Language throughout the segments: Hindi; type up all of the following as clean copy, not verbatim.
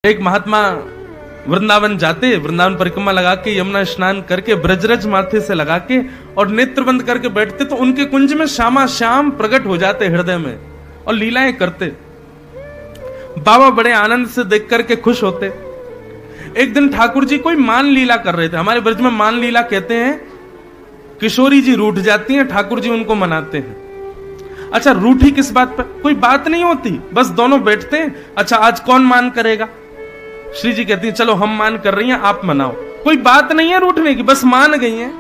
एक महात्मा वृंदावन जाते, वृंदावन परिक्रमा लगा के, यमुना स्नान करके, ब्रजरज माथे से लगा के और नेत्र बंद करके बैठते तो उनके कुंज में श्यामा श्याम प्रकट हो जाते हृदय में और लीलाएं करते। बाबा बड़े आनंद से देख करके खुश होते। एक दिन ठाकुर जी कोई मान लीला कर रहे थे। हमारे ब्रज में मान लीला कहते हैं, किशोरी जी रूठ जाती हैं, ठाकुर जी उनको मनाते हैं। अच्छा, रूठी किस बात पर? कोई बात नहीं होती, बस दोनों बैठते हैं। अच्छा, आज कौन मान करेगा? श्री जी कहती हैं चलो हम मान कर रही हैं, आप मनाओ। कोई बात नहीं है रूठने की, बस मान गई हैं।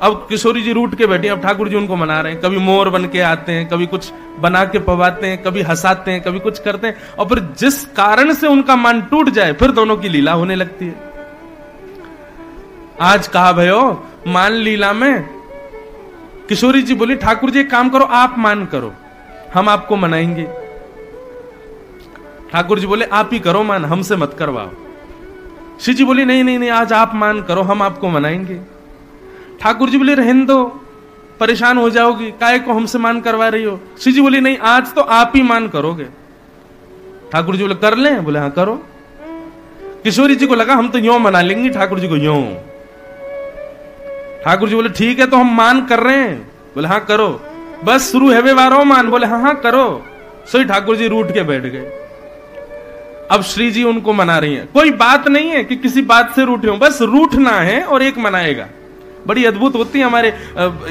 अब किशोरी जी रूठ के बैठी, अब ठाकुर जी उनको मना रहे हैं। कभी मोर बन के आते हैं, कभी कुछ बना के पवाते हैं, कभी हंसाते हैं, कभी कुछ करते हैं, और फिर जिस कारण से उनका मान टूट जाए फिर दोनों की लीला होने लगती है। आज कहा भयो मान लीला में किशोरी जी बोली ठाकुर जी एक काम करो, आप मान करो, हम आपको मनाएंगे। ठाकुर जी बोले आप ही करो मान, हमसे मत करवाओ। श्री जी बोली नहीं नहीं नहीं, आज आप मान करो, हम आपको मनाएंगे। ठाकुर जी बोले रहने दो, परेशान हो जाओगी, काहे को हमसे मान करवा रही हो। श्री जी बोली नहीं, आज तो आप ही मान करोगे। ठाकुर जी बोले कर लें? बोले हाँ करो। किशोरी जी को लगा हम तो यूं मना लेंगे ठाकुर जी को, यूं। ठाकुर जी बोले ठीक है तो हम मान कर रहे हैं। बोले हाँ करो, बस शुरू है व्यवहार मान। बोले हाँ हाँ करो। सोई ठाकुर जी रूठ के बैठ गए। अब श्री जी उनको मना रही हैं। कोई बात नहीं है कि किसी बात से रूठे हो, बस रूठना है और एक मनाएगा। बड़ी अद्भुत होती है हमारे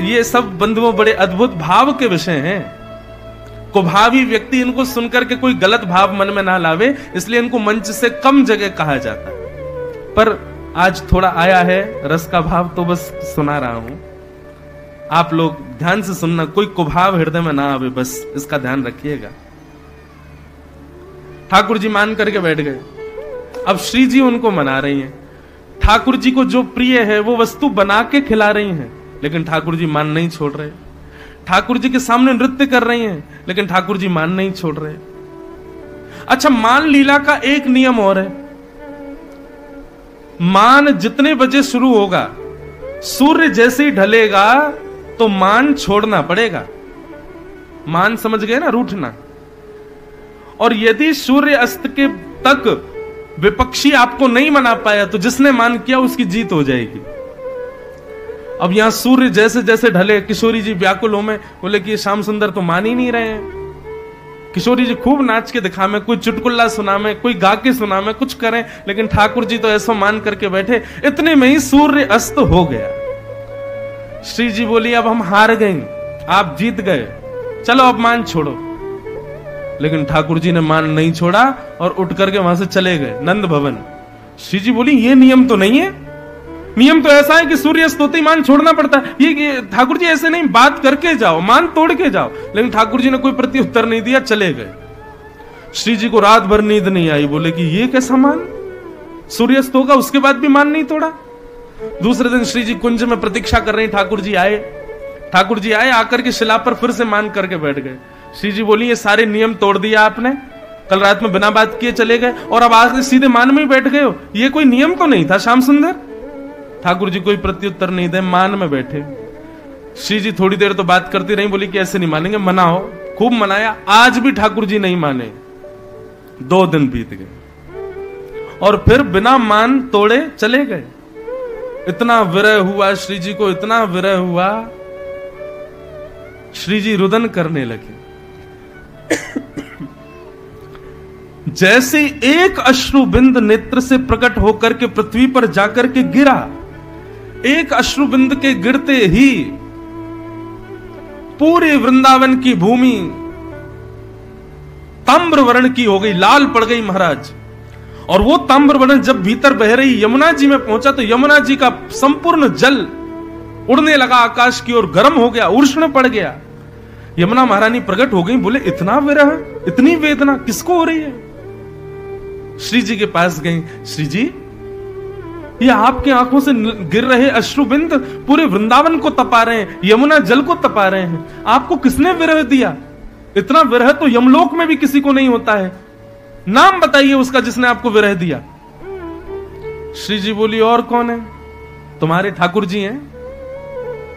ये सब बंधुओं, बड़े अद्भुत भाव के विषय हैं। कुभावी व्यक्ति इनको सुनकर के कोई गलत भाव मन में ना लावे, इसलिए इनको मंच से कम जगह कहा जाता है। पर आज थोड़ा आया है रस का भाव, तो बस सुना रहा हूं। आप लोग ध्यान से सुनना, कोई कुभाव हृदय में ना आवे, बस इसका ध्यान रखिएगा। ठाकुर जी मान करके बैठ गए। अब श्री जी उनको मना रही हैं। ठाकुर जी को जो प्रिय है वो वस्तु बना के खिला रही हैं, लेकिन ठाकुर जी मान नहीं छोड़ रहे। ठाकुर जी के सामने नृत्य कर रही हैं, लेकिन ठाकुर जी मान नहीं छोड़ रहे। अच्छा, मान लीला का एक नियम और है। मान जितने बजे शुरू होगा, सूर्य जैसे ही ढलेगा तो मान छोड़ना पड़ेगा। मान समझ गए ना, रूठना। और यदि सूर्य अस्त के तक विपक्षी आपको नहीं मना पाया तो जिसने मान किया उसकी जीत हो जाएगी। अब यहां सूर्य जैसे जैसे ढले, किशोरी जी व्याकुल हो में बोले कि श्याम सुंदर तो मान ही नहीं रहे हैं। किशोरी जी खूब नाच के दिखा में, कोई चुटकुल्ला सुना में, कोई गा के सुना में, कुछ करें, लेकिन ठाकुर जी तो ऐसा मान करके बैठे। इतने में ही सूर्य अस्त हो गया। श्री जी बोली अब हम हार गए, आप जीत गए, चलो अब मान छोड़ो। लेकिन ठाकुर जी ने मान नहीं छोड़ा और उठ करके वहां से चले गए नंद भवन। श्री जी बोली ये नियम तो नहीं है, नियम तो ऐसा है कि सूर्यास्त होते ही मान छोड़ना पड़ता है। ये ठाकुर जी ऐसे नहीं, बात करके जाओ, मान तोड़ के जाओ। लेकिन ठाकुर जी ने कोई प्रत्युत्तर नहीं दिया, चले गए। श्री जी को रात भर नींद नहीं आई, बोले कि ये कैसा मान, सूर्यास्त होगा उसके बाद भी मान नहीं तोड़ा। दूसरे दिन श्री जी कुंज में प्रतीक्षा कर रही, ठाकुर जी आए। ठाकुर जी आए, आकर के शिला पर फिर से मान करके बैठ गए। श्री जी बोली ये सारे नियम तोड़ दिया आपने, कल रात में बिना बात किए चले गए और अब आज सीधे मान में ही बैठ गए हो, ये कोई नियम तो नहीं था श्याम सुंदर। ठाकुर जी कोई प्रत्युत्तर नहीं दे, मान में बैठे। श्री जी थोड़ी देर तो बात करती रही, बोली कि ऐसे नहीं मानेंगे, मनाओ। खूब मनाया, आज भी ठाकुर जी नहीं माने। 2 दिन बीत गए और फिर बिना मान तोड़े चले गए। इतना विरह हुआ श्री जी को, इतना विरह हुआ, श्री जी रुदन करने लगे। जैसे एक अश्रु बिंद नेत्र से प्रकट होकर के पृथ्वी पर जाकर के गिरा, एक अश्रु बिंद के गिरते ही पूरे वृंदावन की भूमि ताम्र वर्ण की हो गई, लाल पड़ गई महाराज। और वो ताम्र वर्ण जब भीतर बह रही यमुना जी में पहुंचा तो यमुना जी का संपूर्ण जल उड़ने लगा आकाश की ओर, गर्म हो गया, उष्ण पड़ गया। यमुना महारानी प्रकट हो गई, बोले इतना विरह, इतनी वेदना किसको हो रही है? श्री जी के पास गई। श्री जी, ये आपके आंखों से गिर रहे अश्रुबिंद पूरे वृंदावन को तपा रहे हैं, यमुना जल को तपा रहे हैं। आपको किसने विरह दिया? इतना विरह तो यमलोक में भी किसी को नहीं होता है। नाम बताइए उसका जिसने आपको विरह दिया। श्री जी बोली और कौन है? तुम्हारे ठाकुर जी हैं।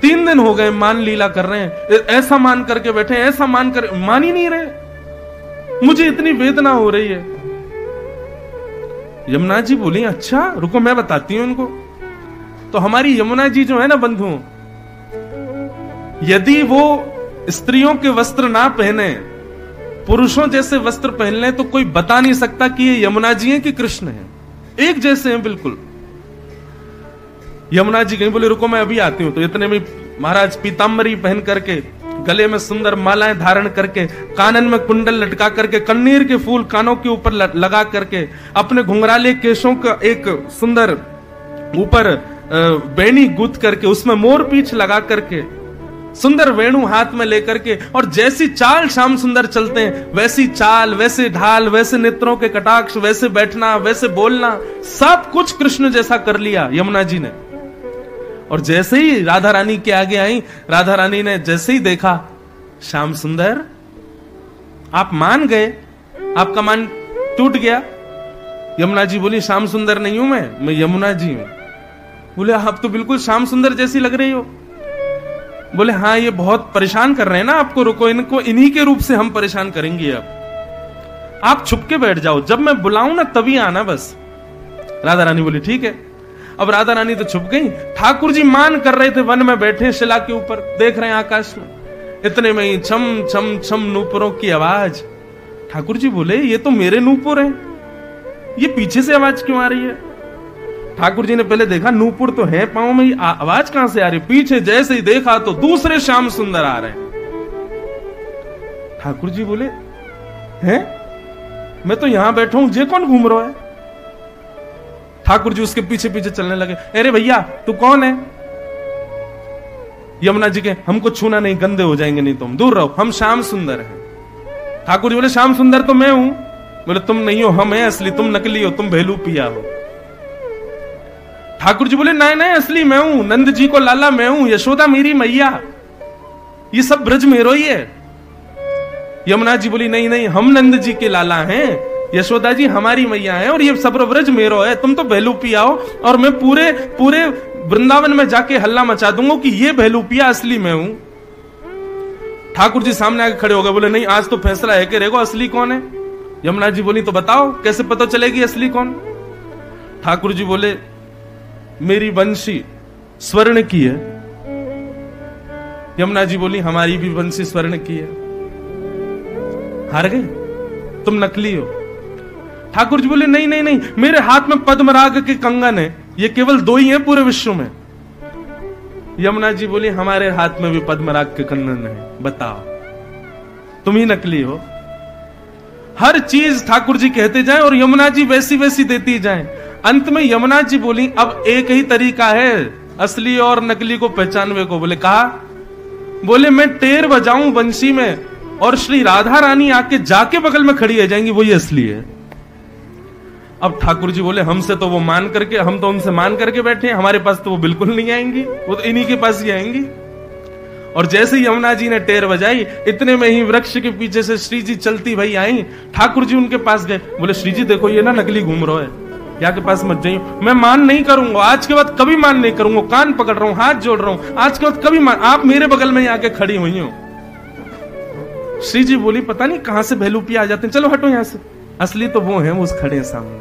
3 दिन हो गए मान लीला कर रहे हैं, ऐसा मान करके बैठे, ऐसा मान ही नहीं रहे। मुझे इतनी वेदना हो रही है। यमुना जी बोली अच्छा रुको मैं बताती हूं उनको। तो हमारी यमुना जी जो है ना बंधुओं, यदि वो स्त्रियों के वस्त्र ना पहने, पुरुषों जैसे वस्त्र पहन ले, तो कोई बता नहीं सकता कि ये यमुना जी हैं कि कृष्ण हैं। एक जैसे हैं बिल्कुल। यमुना जी कहीं बोले रुको मैं अभी आती हूं। तो इतने में महाराज पीताम्बरी पहन करके, गले में सुंदर मालाएं धारण करके, कानन में कुंडल लटका करके, कन्नीर के फूल कानों के ऊपर लगा करके, अपने घुंघराले केशों का एक सुंदर ऊपर बेनी गूंथ करके, उसमें मोर पीछ लगा करके, सुंदर वेणु हाथ में लेकर के, और जैसी चाल श्याम सुंदर चलते हैं वैसी चाल, वैसे ढाल, वैसे नेत्रों के कटाक्ष, वैसे बैठना, वैसे बोलना, सब कुछ कृष्ण जैसा कर लिया यमुना जी ने। और जैसे ही राधा रानी के आगे आई, राधा रानी ने जैसे ही देखा श्याम सुंदर, आप मान गए, आपका मान टूट गया। यमुना जी बोली श्याम सुंदर नहीं हूं मैं यमुना जी हूं। बोले आप तो बिल्कुल श्याम सुंदर जैसी लग रही हो। बोले हाँ ये बहुत परेशान कर रहे हैं ना आपको, रुको इनको इन्हीं के रूप से हम परेशान करेंगे। अब आप छुप के बैठ जाओ, जब मैं बुलाऊं ना तभी आना बस। राधा रानी बोली ठीक है। अब राधा रानी तो छुप गई। ठाकुर जी मान कर रहे थे, वन में बैठे शिला के ऊपर, देख रहे हैं आकाश में। इतने में ही छम छम छम नूपुरों की आवाज। ठाकुर जी बोले ये तो मेरे नूपुर हैं, ये पीछे से आवाज क्यों आ रही है? ठाकुर जी ने पहले देखा नूपुर तो है पांव में, आवाज कहां से आ रही? पीछे जैसे ही देखा तो दूसरे श्याम सुंदर आ रहे हैं। ठाकुर जी बोले हैं मैं तो यहां बैठा हूं, जे कौन घूम रहा है? ठाकुर जी उसके पीछे पीछे चलने लगे। अरे भैया तू कौन है? यमुना जी के हमको छूना नहीं, गंदे हो जाएंगे नहीं, तुम दूर रहो, हम श्याम सुंदर हैं। ठाकुर जी बोले श्याम सुंदर तो मैं हूं। बोले तुम नहीं हो, हम हैं असली, तुम नकली हो, तुम भेलू पिया हो। ठाकुर जी बोले नहीं नहीं असली मैं हूं, नंद जी को लाला मैं हूं, यशोदा मेरी मैया, ये सब ब्रज मेरो ही है। यमुना जी बोली नहीं नहीं हम नंद जी के लाला हैं, यशोदा जी हमारी मैया है, और ये सब ब्रज मेरो है, तुम तो भेलू पिया हो, और मैं पूरे पूरे वृंदावन में जाके हल्ला मचा दूंगा कि ये भेलू पिया असली मैं हूं। ठाकुर जी सामने आके खड़े हो गए। बोले नहीं आज तो फैसला है कि रेगो असली कौन है। यमुना जी बोली तो बताओ कैसे पता चलेगी असली कौन? ठाकुर जी बोले मेरी बंशी स्वर्ण की है। यमुना जी बोली हमारी भी बंशी स्वर्ण की है। हार गए, तुम नकली हो। ठाकुर जी बोले नहीं नहीं नहीं, मेरे हाथ में पद्मराग के कंगन है, ये केवल 2 ही हैं पूरे विश्व में। यमुना जी बोली हमारे हाथ में भी पद्मराग के कंगन है, बताओ तुम ही नकली हो। हर चीज ठाकुर जी कहते जाएं और यमुना जी वैसी वैसी देती जाएं। अंत में यमुना जी बोली अब एक ही तरीका है असली और नकली को पहचानने को। बोले कहा? बोले मैं टेर बजाऊं बंशी में और श्री राधा रानी आके जाके बगल में खड़ी रह जाएंगी, वो ये असली है। अब ठाकुर जी बोले हमसे तो वो मान करके, हम तो उनसे मान करके बैठे हैं, हमारे पास तो वो बिल्कुल नहीं आएंगी, वो तो इन्हीं के पास ही आएंगी। और जैसे ही यमुना जी ने टेर बजाई, इतने में ही वृक्ष के पीछे से श्री जी चलती भाई आई। ठाकुर जी उनके पास गए। बोले श्री जी देखो ये ना नकली घूम रहा है, यहाँ के पास मत जाइए। मैं मान नहीं करूंगा, आज के बाद कभी मान नहीं करूंगा, कान पकड़ रहा हूं, हाथ जोड़ रहा हूं, आज के बाद कभी मान। आप मेरे बगल में आके खड़ी हुई हो। श्री जी बोली पता नहीं कहां से भेलूपी आ जाते हैं, चलो हटो यहां से, असली तो वो हैं, वो खड़े हैं सामने।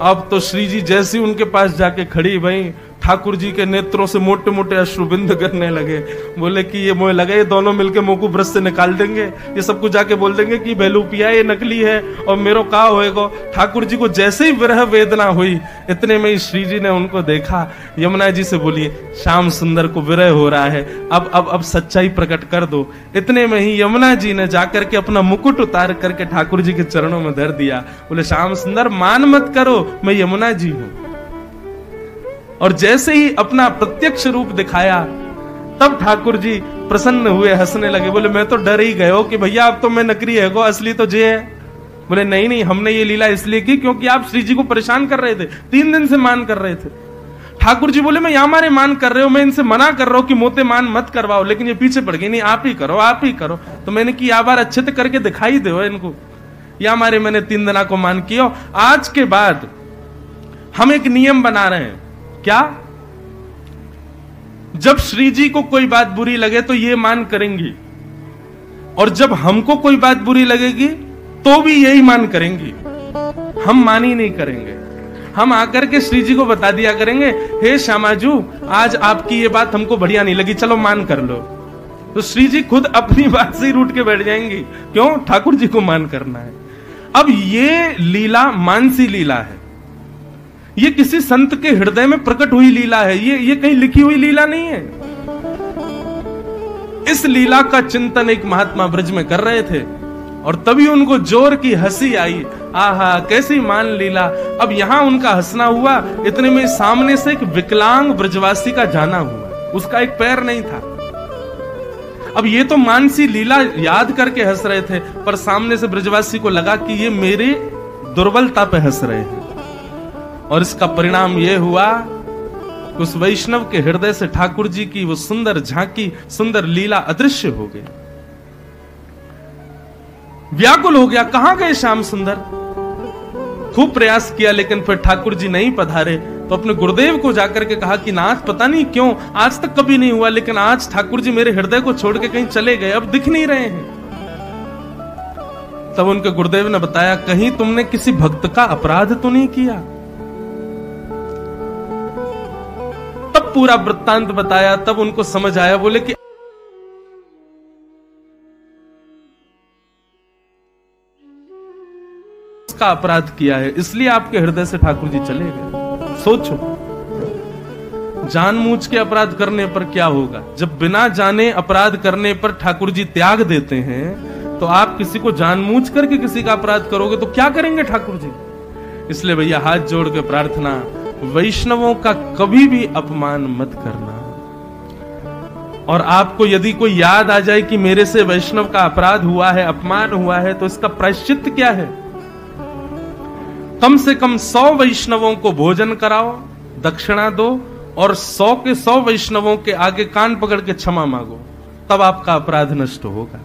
अब तो श्री जी जैसी उनके पास जाके खड़ी भाई, ठाकुर जी के नेत्रों से मोटे मोटे अश्रुबिंद करने लगे। बोले कि ये मोह लगे, ये दोनों मिलके मुंह को ब्रश से निकाल देंगे, ये सबको जाके बोल देंगे कि भेलूपिया ये नकली है और मेरो का होएगा। ठाकुर जी को जैसे ही विरह वेदना हुई, इतने में ही श्री जी ने उनको देखा। यमुना जी से बोलिए श्याम सुंदर को विरह हो रहा है, अब सच्चाई प्रकट कर दो। इतने में ही यमुना जी ने जाकर के अपना मुकुट उतार करके ठाकुर जी के चरणों में धर दिया। बोले श्याम सुंदर मान मत करो, मैं यमुना जी हूं। और जैसे ही अपना प्रत्यक्ष रूप दिखाया, तब ठाकुर जी प्रसन्न हुए, हंसने लगे। बोले मैं तो डर ही गए हो कि भैया अब तो मैं नकली है, असली तो जे है। बोले नहीं नहीं, हमने ये लीला इसलिए की क्योंकि आप श्री जी को परेशान कर रहे थे, 3 दिन से मान कर रहे थे। ठाकुर जी बोले मैं यहाँ मारे मान कर रहे हो, मैं इनसे मना कर रहा हूं कि मोते मान मत करवाओ, लेकिन ये पीछे पड़ गई, नहीं आप ही करो, आप ही करो। तो मैंने की बार अच्छे से करके दिखाई दो इनको, या मारे मैंने 3 दिना को मान किया। आज के बाद हम एक नियम बना रहे हैं। क्या? जब श्री जी को कोई बात बुरी लगे तो ये मान करेंगी, और जब हमको कोई बात बुरी लगेगी तो भी यही मान करेंगी। हम मान ही नहीं करेंगे। हम आकर के श्री जी को बता दिया करेंगे, हे श्यामाजू आज आपकी ये बात हमको बढ़िया नहीं लगी, चलो मान कर लो। तो श्री जी खुद अपनी बात से ही रूठ के बैठ जाएंगी, क्यों? ठाकुर जी को मान करना है। अब ये लीला मानसी लीला है, ये किसी संत के हृदय में प्रकट हुई लीला है, ये कहीं लिखी हुई लीला नहीं है। इस लीला का चिंतन एक महात्मा ब्रज में कर रहे थे और तभी उनको जोर की हंसी आई। आहा कैसी मान लीला। अब यहां उनका हंसना हुआ, इतने में सामने से एक विकलांग ब्रजवासी का जाना हुआ, उसका एक पैर नहीं था। अब ये तो मानसी लीला याद करके हंस रहे थे, पर सामने से ब्रजवासी को लगा कि ये मेरे दुर्बलता पे हंस रहे हैं, और इसका परिणाम ये हुआ कि उस वैष्णव के हृदय से ठाकुर जी की वो सुंदर झांकी, सुंदर लीला अदृश्य हो गई। व्याकुल हो गया, कहां गए श्याम सुंदर? खूब प्रयास किया लेकिन फिर ठाकुर जी नहीं पधारे, तो अपने गुरुदेव को जाकर के कहा कि नाथ पता नहीं क्यों आज तक कभी नहीं हुआ, लेकिन आज ठाकुर जी मेरे हृदय को छोड़ के कहीं चले गए, अब दिख नहीं रहे हैं। तब उनके गुरुदेव ने बताया, कहीं तुमने किसी भक्त का अपराध तो नहीं किया? तब पूरा वृत्तांत बताया, तब उनको समझ आया। बोले कि का अपराध किया है, इसलिए आपके हृदय से ठाकुर जी चले गए। सोचो, जानबूझ के अपराध करने पर क्या होगा? जब बिना जाने अपराध करने पर ठाकुर जी त्याग देते हैं, तो आप किसी को जानबूझ करके किसी का अपराध करोगे तो क्या करेंगे ठाकुर जी? इसलिए भैया हाथ जोड़ के प्रार्थना, वैष्णवों का कभी भी अपमान मत करना। और आपको यदि कोई याद आ जाए कि मेरे से वैष्णव का अपराध हुआ है, अपमान हुआ है, तो इसका प्रायश्चित क्या है? कम से कम 100 वैष्णवों को भोजन कराओ, दक्षिणा दो, और 100 के 100 वैष्णवों के आगे कान पकड़ के क्षमा मांगो, तब आपका अपराध नष्ट होगा।